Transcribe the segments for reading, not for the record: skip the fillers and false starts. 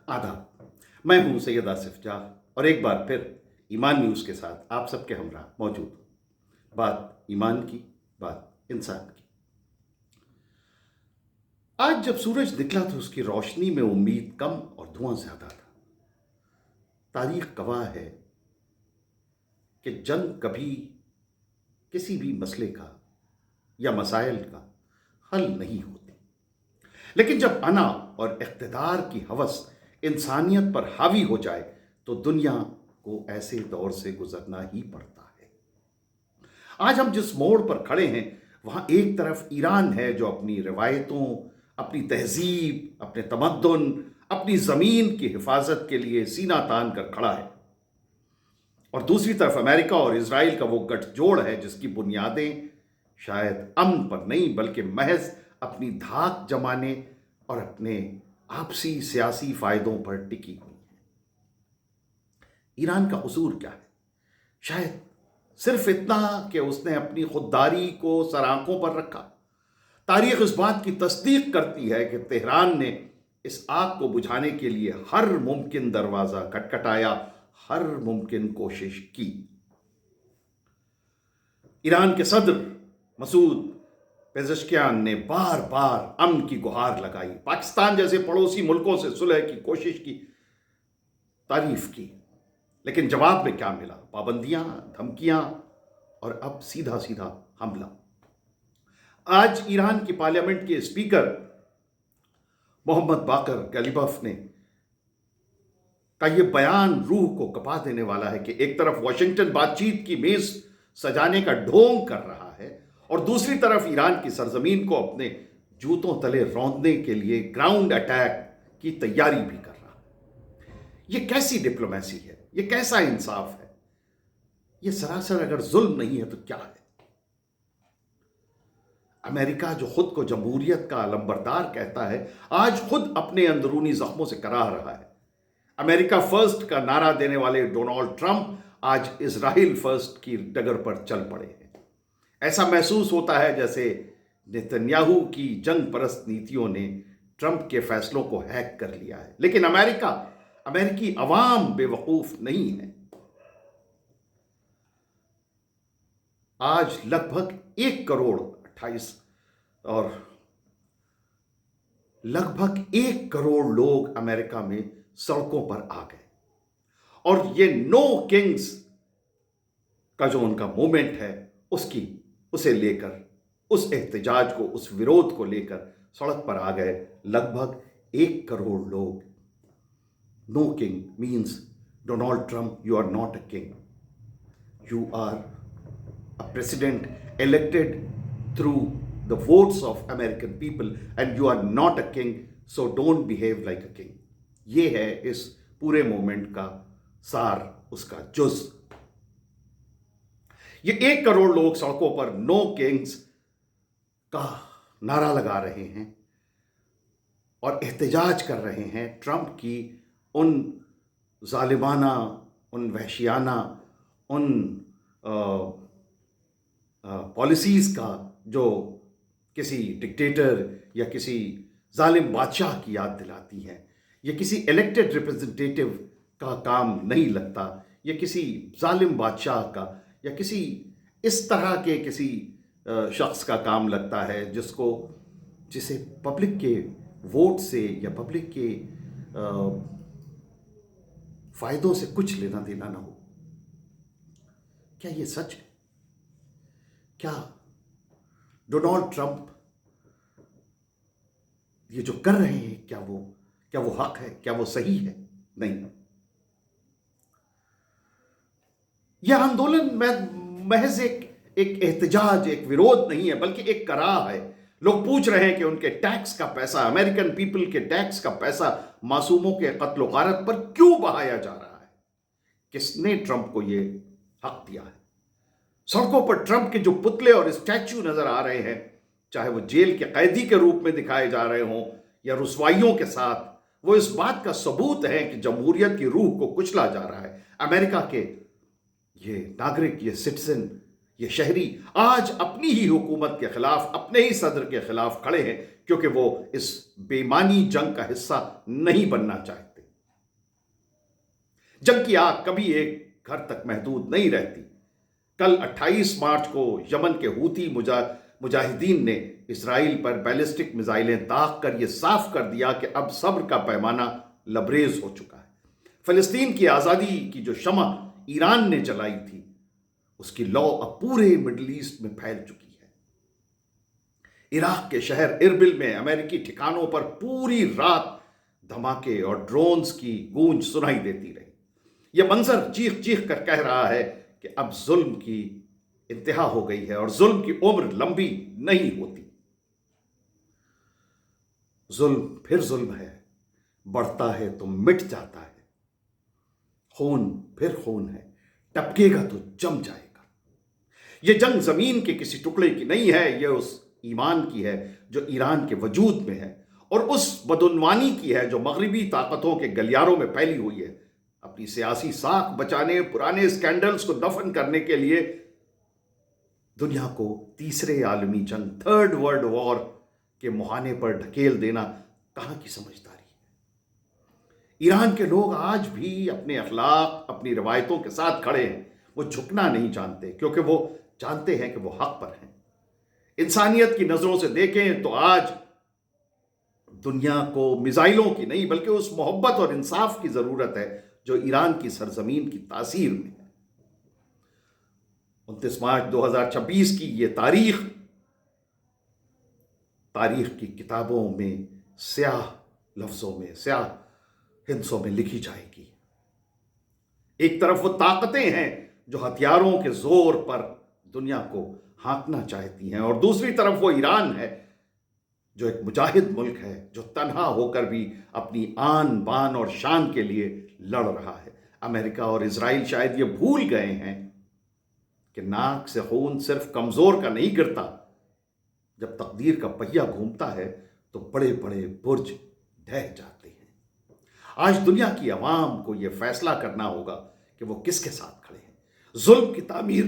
आदाब। मैं हूं सैयद आसिफ जाह और एक बार फिर ईमान न्यूज़ के साथ आप सबके हमरा मौजूद हूं। बात ईमान की, बात इंसान की। आज जब सूरज निकला तो उसकी रोशनी में उम्मीद कम और धुआं ज्यादा था। तारीख गवाह है कि जंग कभी किसी भी मसले का या मसाइल का हल नहीं होती, लेकिन जब अना और इख्तिदार की हवस इंसानियत पर हावी हो जाए तो दुनिया को ऐसे दौर से गुजरना ही पड़ता है। आज हम जिस मोड़ पर खड़े हैं वहां एक तरफ ईरान है जो अपनी रिवायतों, अपनी तहजीब, अपने तमद्दुन, अपनी जमीन की हिफाजत के लिए सीना तान कर खड़ा है, और दूसरी तरफ अमेरिका और इजराइल का वो गठजोड़ है जिसकी बुनियादें शायद अमन पर नहीं बल्कि महज अपनी धाक जमाने और अपने आपसी सियासी फायदों पर टिकी हुई है। ईरान का कसूर क्या है? शायद सिर्फ इतना कि उसने अपनी खुददारी को सर आंखों पर रखा। तारीख इस बात की तस्दीक करती है कि तेहरान ने इस आग को बुझाने के लिए हर मुमकिन दरवाजा खटखटाया, हर मुमकिन कोशिश की। ईरान के सदर मसूद पेज़ेश्कियान ने बार बार अमन की गुहार लगाई, पाकिस्तान जैसे पड़ोसी मुल्कों से सुलह की कोशिश की, तारीफ की, लेकिन जवाब में क्या मिला? पाबंदियां, धमकियां और अब सीधा सीधा हमला। आज ईरान की पार्लियामेंट के स्पीकर मोहम्मद बाकर गलीबफ ने का यह बयान रूह को कपा देने वाला है कि एक तरफ वाशिंगटन बातचीत की मेज सजाने का ढोंग कर रहा है और दूसरी तरफ ईरान की सरजमीन को अपने जूतों तले रौंदने के लिए ग्राउंड अटैक की तैयारी भी कर रहा है। यह कैसी डिप्लोमेसी है? यह कैसा इंसाफ है? यह सरासर अगर जुल्म नहीं है तो क्या है? अमेरिका जो खुद को जमहूरियत का अलंबरदार कहता है, आज खुद अपने अंदरूनी जख्मों से कराह रहा है। अमेरिका फर्स्ट का नारा देने वाले डोनाल्ड ट्रंप आज इजराइल फर्स्ट की डगर पर चल पड़े हैं। ऐसा महसूस होता है जैसे नेतन्याहू की जंग परस्त नीतियों ने ट्रंप के फैसलों को हैक कर लिया है। लेकिन अमेरिकी अवाम बेवकूफ नहीं है। आज लगभग 1 करोड़ 28 और लगभग 1 करोड़ लोग अमेरिका में सड़कों पर आ गए, और ये नो किंग्स का जो उनका मूवमेंट है उसे लेकर, उस एहतजाज को, उस विरोध को लेकर सड़क पर आ गए लगभग 1 करोड़ लोग। No king means Donald Trump, you are not a king, you are a president elected through the votes of American people and you are not a king, so don't behave like a king. ये है इस पूरे movement का सार, उसका जुज। ये 1 करोड़ लोग सड़कों पर नो किंग्स का नारा लगा रहे हैं और एहतजाज कर रहे हैं ट्रंप की उन जालिमाना, उन वहशियाना, उन पॉलिसीज का जो किसी डिक्टेटर या किसी जालिम बादशाह की याद दिलाती हैं। ये किसी इलेक्टेड रिप्रेजेंटेटिव का काम नहीं लगता, ये किसी जालिम बादशाह का या किसी इस तरह के किसी शख्स का काम लगता है जिसे पब्लिक के वोट से या पब्लिक के फायदों से कुछ लेना देना ना हो। क्या ये सच है? क्या डोनाल्ड ट्रंप ये जो कर रहे हैं क्या वो हक है? क्या वो सही है? नहीं। यह आंदोलन महज एक एहतजाज, एक विरोध नहीं है, बल्कि एक कराह है। लोग पूछ रहे हैं कि उनके टैक्स का पैसा, अमेरिकन पीपल के टैक्स का पैसा मासूमों के कत्ल गारत पर क्यों बहाया जा रहा है? किसने ट्रंप को यह हक दिया है? सड़कों पर ट्रंप के जो पुतले और स्टैच्यू नजर आ रहे हैं, चाहे वो जेल के कैदी के रूप में दिखाए जा रहे हों या रुसवाइयों के साथ, वो इस बात का सबूत है कि जमहूरियत की रूह को कुचला जा रहा है। अमेरिका के ये नागरिक, ये सिटीजन, ये शहरी आज अपनी ही हुकूमत के खिलाफ, अपने ही सदर के खिलाफ खड़े हैं, क्योंकि वो इस बेईमानी जंग का हिस्सा नहीं बनना चाहते। جنگ کی آگ کبھی ایک گھر تک محدود نہیں رہتی۔ کل 28 مارچ کو یمن کے ہوتی مجاہدین نے اسرائیل پر بیلسٹک میزائلیں داغ کر یہ صاف کر دیا کہ اب صبر کا پیمانہ لبریز ہو چکا ہے۔ فلسطین کی آزادی کی جو شمع ایران نے جلائی تھی، اس کی لو اب پورے مڈل ایسٹ میں پھیل چکی ہے۔ عراق کے شہر اربل میں امریکی ٹھکانوں پر پوری رات دھماکے اور ڈرونز کی گونج سنائی دیتی رہی۔ یہ منظر چیخ چیخ کر کہہ رہا ہے کہ اب ظلم کی انتہا ہو گئی ہے اور ظلم کی عمر لمبی نہیں ہوتی۔ ظلم پھر ظلم ہے، بڑھتا ہے تو مٹ جاتا ہے۔ خون پھر خون ہے، ٹپکے گا تو جم جائے گا۔ یہ جنگ زمین کے کسی ٹکڑے کی نہیں ہے، یہ اس ایمان کی ہے جو ایران کے وجود میں ہے، اور اس بدعنوانی کی ہے جو مغربی طاقتوں کے گلیاروں میں پھیلی ہوئی ہے۔ اپنی سیاسی ساکھ بچانے، پرانے اسکینڈلز کو دفن کرنے کے لیے دنیا کو تیسرے عالمی جنگ، تھرڈ ورلڈ وار کے مہانے پر ڈھکیل دینا کہاں کی سمجھداری ہے؟ ایران کے لوگ آج بھی اپنے اخلاق، اپنی روایتوں کے ساتھ کھڑے ہیں۔ وہ جھکنا نہیں جانتے کیونکہ وہ جانتے ہیں کہ وہ حق پر ہیں۔ انسانیت کی نظروں سے دیکھیں تو آج دنیا کو میزائلوں کی نہیں بلکہ اس محبت اور انصاف کی ضرورت ہے جو ایران کی سرزمین کی تاثیر میں ہے۔ 29 مارچ 2026 کی یہ تاریخ کی کتابوں میں سیاہ لفظوں میں، سیاہ ہندسوں میں لکھی جائے گی۔ ایک طرف وہ طاقتیں ہیں جو ہتھیاروں کے زور پر دنیا کو ہانکنا چاہتی ہیں، اور دوسری طرف وہ ایران ہے جو ایک مجاہد ملک ہے، جو تنہا ہو کر بھی اپنی آن بان اور شان کے لیے لڑ رہا ہے۔ امریکہ اور اسرائیل شاید یہ بھول گئے ہیں کہ ناک سے خون صرف کمزور کا نہیں گرتا، جب تقدیر کا پہیہ گھومتا ہے تو بڑے بڑے برج ڈھہ جاتے ہیں۔ آج دنیا کی عوام کو یہ فیصلہ کرنا ہوگا کہ وہ کس کے ساتھ کھڑے ہیں۔ ظلم کی تعمیر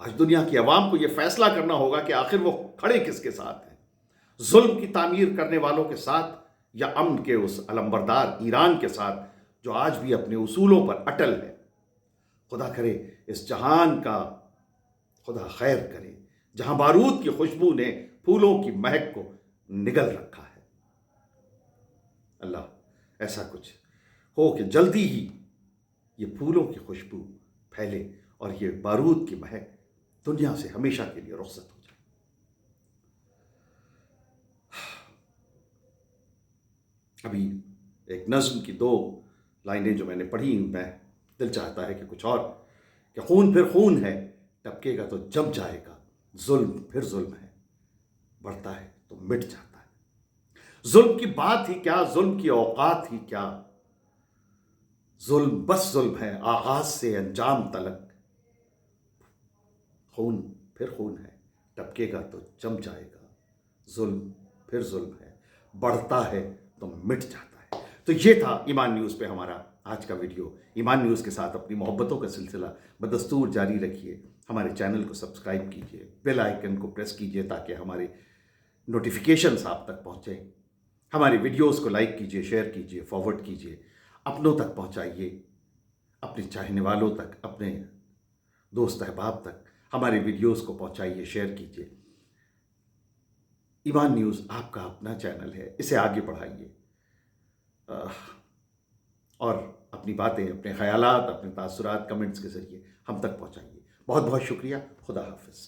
آج دنیا کی عوام کو یہ فیصلہ کرنا ہوگا کہ آخر وہ کھڑے کس کے ساتھ ہیں، ظلم کی تعمیر کرنے والوں کے ساتھ یا امن کے اس علمبردار ایران کے ساتھ جو آج بھی اپنے اصولوں پر اٹل ہے۔ خدا کرے اس جہان کا خدا خیر کرے جہاں بارود کی خوشبو نے پھولوں کی مہک کو نگل رکھا ہے۔ اللہ ایسا کچھ ہو کہ جلدی ہی یہ پھولوں کی خوشبو پھیلے اور یہ بارود کی مہک دنیا سے ہمیشہ کے لیے رخصت ہو جائے۔ ابھی ایک نظم کی 2 لائنیں جو میں نے پڑھی، میں دل چاہتا ہے کہ کچھ اور، کہ خون پھر خون ہے، ٹپکے گا تو جم جائے گا، ظلم پھر ظلم ہے، بڑھتا ہے تو مٹ جاتا ہے۔ ظلم کی بات ہی کیا، ظلم کی اوقات ہی کیا، ظلم بس ظلم ہے آغاز سے انجام تلک۔ خون پھر خون ہے، ٹپکے گا تو جم جائے گا، ظلم پھر ظلم ہے، بڑھتا ہے تو مٹ جاتا ہے۔ تو یہ تھا ایمان نیوز پہ ہمارا آج کا ویڈیو۔ ایمان نیوز کے ساتھ اپنی محبتوں کا سلسلہ بدستور جاری رکھیے، ہمارے چینل کو سبسکرائب کیجیے، بیل آئیکن کو پریس کیجیے تاکہ ہمارے نوٹیفیکیشنز آپ تک پہنچیں۔ ہماری ویڈیوز کو لائک کیجیے، شیئر کیجیے، فارورڈ کیجیے، اپنوں تک پہنچائیے، اپنے چاہنے والوں تک، اپنے دوست احباب تک ہماری ویڈیوز کو پہنچائیے، شیئر کیجیے۔ ایمان نیوز آپ کا اپنا چینل ہے، اسے آگے بڑھائیے اور اپنی باتیں، اپنے خیالات، اپنے تاثرات کمنٹس کے ذریعے ہم تک پہنچائیے۔ بہت بہت شکریہ، خدا حافظ۔